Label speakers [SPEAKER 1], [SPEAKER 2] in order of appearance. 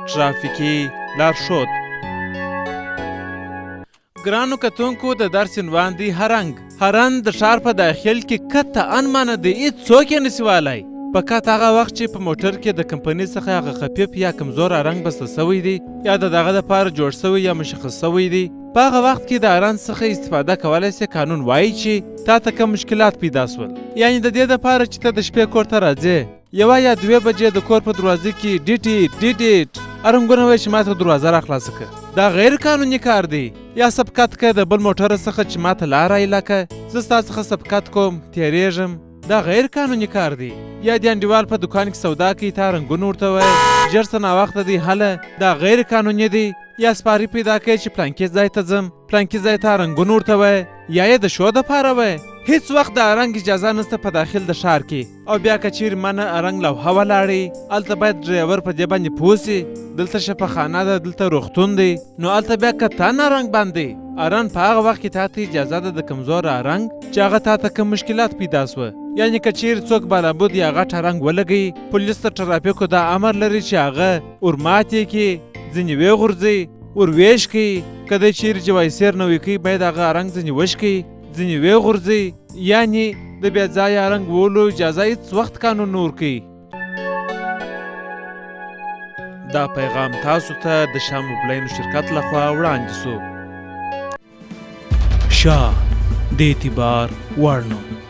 [SPEAKER 1] ترافیکي لارښود. ګرانو کتونکو د درس عنوان دی هرنګ. هرن د ښار په داخل کې قطعاً معنی دی هېڅوک یې نشي وهلی. فقط هغه وخت چې په موټر کې د کمپنۍ څخه هغه خفیف یا کمزور هرنګ بسته سوی دی یا د دغه دپاره جوړ سوی یا مشخص سوی دی، په هغه وخت کې د هرن څخه استفاده کولی سي. قانون وایي چې تا ته کوم مشکلات پیدا سول، یعنې د دې دپاره چې ته د شپې کور ته راځې 1 یا 2 بجې د کور په دروازه کې ډیټ هرنګونه وایي چې ما ته دروازه را خلاصه کړه. دا غیر قانوني کار دی. یا سبقت که د بل موټر څخه چې ما ته لاره ایله که زه ستا څخه سبقت کوم تېرېږم، دا غیر قانوني کار دی. یا د انډیوال په دکان کې سودا کوي تا رنګونه ورته وایي ژر څه ناوخته دی هله، دا غیر قانوني دی. یا سپاري پیدا کوي چې پلانکي ځای ته ځم، پلانکي ځای ته رنګونه ورته وایي یا یې د شو دپاره وایي. هیڅ وخت د رنګ اجازه نشته په داخل د ښار کې. او بیا که چیرې منه رنګ لوحه ولاړې هلته باید ډریور په دې باندې پوه سي دلته شفاخانه ده دلته روغتون دی، نو هلته بیا قطعاً رنګ باندې ارن په هغه وخت کې تا ته اجازه ده د کمزور رنګ چې هغه تا ته کوم مشکلات پیدا سوه. یعنې که چیرې څوک بالابود یا غټ رنګ ولګوي پولیس د ټرافیکو دا امر لري چې هغه ورماتې کړي، ځینې ویې ورویش کړي. که دی چیرې جوایسیر نوی کوي باید هغه رنګ ځینې وشکړي، ځینې ویې یعنې د بیا ځایه رنګ وولو اجازه هېڅ وخت قانون نه ورکوي. دا پیغام تاسو ته د شاه موبلاینو شرکت لخوا وړاندې سو. شاه د اعتبار وړ نوم.